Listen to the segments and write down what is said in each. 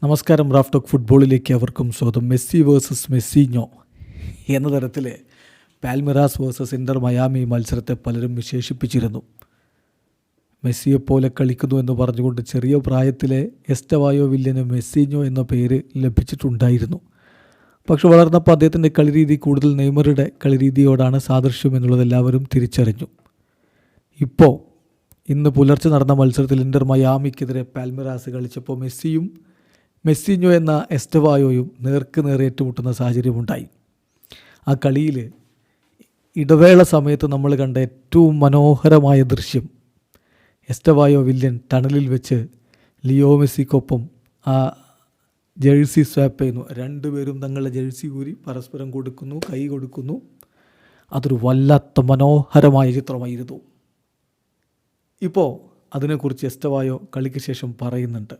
നമസ്കാരം. Raf talk ഫുട്ബോളിലേക്ക് അവർക്കും സ്വാഗതം. മെസ്സി വേഴ്സസ് മെസ്സിഞ്ഞോ എന്ന തരത്തിൽ പാൽമിറാസ് വേഴ്സസ് ഇൻ്റർ മയാമി മത്സരത്തെ പലരും വിശേഷിപ്പിച്ചിരുന്നു. മെസ്സിയെപ്പോലെ കളിക്കുന്നു എന്ന് പറഞ്ഞുകൊണ്ട് ചെറിയ പ്രായത്തിലെ എസ്റ്റവായോ വില്യന് മെസ്സിഞ്ഞോ എന്ന പേര് ലഭിച്ചിട്ടുണ്ടായിരുന്നു. പക്ഷെ വളർന്നപ്പോൾ അദ്ദേഹത്തിൻ്റെ കളിരീതി കൂടുതൽ നെയ്മറുടെ കളിരീതിയോടാണ് സാദൃശ്യം എന്നുള്ളത് എല്ലാവരും തിരിച്ചറിഞ്ഞു. ഇപ്പോൾ ഇന്ന് പുലർച്ചെ നടന്ന മത്സരത്തിൽ ഇൻ്റർ മയാമിക്കെതിരെ പാൽമിറാസ് കളിച്ചപ്പോൾ മെസ്സിഞ്ഞോ എന്ന എസ്റ്റവായോയും നേർക്ക് നേരെ ഏറ്റുമുട്ടുന്ന സാഹചര്യമുണ്ടായി. ആ കളിയിൽ ഇടവേള സമയത്ത് നമ്മൾ കണ്ട ഏറ്റവും മനോഹരമായ ദൃശ്യം, എസ്റ്റവായോ വില്യൻ ടണലിൽ വെച്ച് ലിയോ മെസ്സിക്കൊപ്പം ആ ജേഴ്സി സ്വാപ്പ് ചെയ്യുന്നു. രണ്ടുപേരും തങ്ങളുടെ ജേഴ്സി ഊരി പരസ്പരം കൊടുക്കുന്നു, കൈ കൊടുക്കുന്നു. അതൊരു വല്ലാത്ത മനോഹരമായ ചിത്രമായിരുന്നു. ഇപ്പോൾ അതിനെക്കുറിച്ച് എസ്റ്റവായോ കളിക്ക് ശേഷം പറയുന്നുണ്ട്.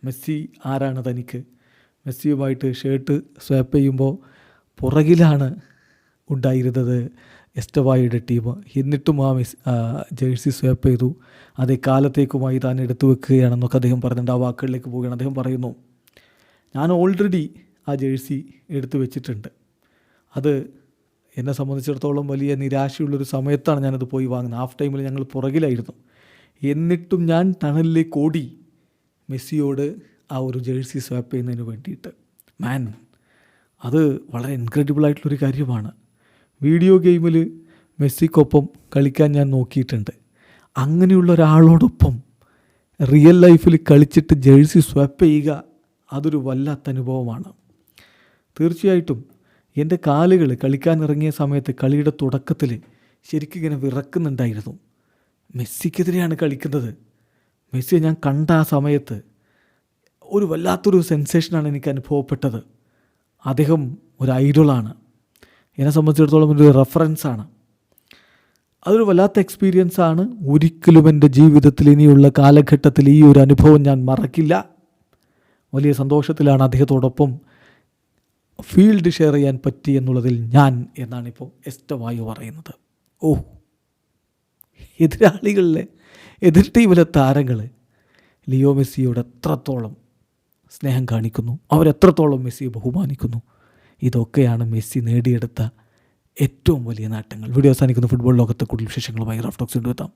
മെസ്സി ആരാണ് തനിക്ക്? മെസ്സിയുമായിട്ട് ഷർട്ട് സ്വാപ്പ് ചെയ്യുമ്പോൾ പുറകിലാണ് ഉണ്ടായിരുന്നത് എസ്റ്റവായോയുടെ ടീം. എന്നിട്ടും ജേഴ്സി സ്വാപ്പ് ചെയ്തു. അത് കാലത്തേക്കുമായി താൻ എടുത്തു വെക്കുകയാണെന്നൊക്കെ അദ്ദേഹം പറയുന്നുണ്ട്. ആ വാക്കുകളിലേക്ക് പോവുകയാണ്. അദ്ദേഹം പറയുന്നു, ഞാൻ ഓൾറെഡി ആ ജേഴ്സി എടുത്തു വെച്ചിട്ടുണ്ട്. അത് എന്നെ സംബന്ധിച്ചിടത്തോളം വലിയ നിരാശയുള്ളൊരു സമയത്താണ് ഞാനത് പോയി വാങ്ങുന്നത്. ഹാഫ് ടൈമിൽ ഞങ്ങൾ പുറകിലായിരുന്നു. എന്നിട്ടും ഞാൻ ടണലിലേക്ക് ഓടി മെസ്സിയോട് ആ ഒരു ജേഴ്സി സ്വാപ്പ് ചെയ്യുന്നതിന് വേണ്ടിയിട്ട്. അത് വളരെ ഇൻക്രെഡിബിളായിട്ടുള്ളൊരു കാര്യമാണ്. വീഡിയോ ഗെയിമിൽ മെസ്സിക്കൊപ്പം കളിക്കാൻ ഞാൻ നോക്കിയിട്ടുണ്ട്. അങ്ങനെയുള്ള ഒരാളോടൊപ്പം റിയൽ ലൈഫിൽ കളിച്ചിട്ട് ജേഴ്സി സ്വാപ്പ് ചെയ്യുക, അതൊരു വല്ലാത്ത അനുഭവമാണ്. തീർച്ചയായിട്ടും എൻ്റെ കാലുകൾ കളിക്കാൻ ഇറങ്ങിയ സമയത്ത് കളിയുടെ തുടക്കത്തിൽ ശരിക്കും ഇങ്ങനെ വിറക്കുന്നുണ്ടായിരുന്നു. മെസ്സിക്കെതിരെയാണ് കളിക്കുന്നത്. മെസ്സിയെ ഞാൻ കണ്ട ആ സമയത്ത് ഒരു വല്ലാത്തൊരു സെൻസേഷനാണ് എനിക്ക് അനുഭവപ്പെട്ടത്. അദ്ദേഹം ഒരു ഐഡോളാണ്, എന്നെ സംബന്ധിച്ചിടത്തോളം ഒരു റെഫറൻസാണ്. അതൊരു വല്ലാത്ത എക്സ്പീരിയൻസാണ്. ഒരിക്കലും എൻ്റെ ജീവിതത്തിൽ ഇനിയുള്ള കാലഘട്ടത്തിൽ ഈ ഒരു അനുഭവം ഞാൻ മറക്കില്ല. വലിയ സന്തോഷത്തിലാണ് അദ്ദേഹത്തോടൊപ്പം ഫീൽഡ് ഷെയർ ചെയ്യാൻ പറ്റി എന്നുള്ളതിൽ ഞാൻ എന്നാണിപ്പോൾ എസ്റ്റവായോ പറയുന്നത്. എതിർ ടീമിലെ താരങ്ങൾ ലിയോ മെസ്സിയോട് എത്രത്തോളം സ്നേഹം കാണിക്കുന്നു, അവരെത്രത്തോളം മെസ്സിയെ ബഹുമാനിക്കുന്നു. ഇതൊക്കെയാണ് മെസ്സി നേടിയെടുത്ത ഏറ്റവും വലിയ നേട്ടങ്ങൾ. വീഡിയോ അവസാനിക്കുന്ന ഫുട്ബോൾ ലോകത്തെ കൂടുതൽ വിശേഷങ്ങളുമായി റാഫ് ടോക്സ് കൊണ്ടുവെത്താം.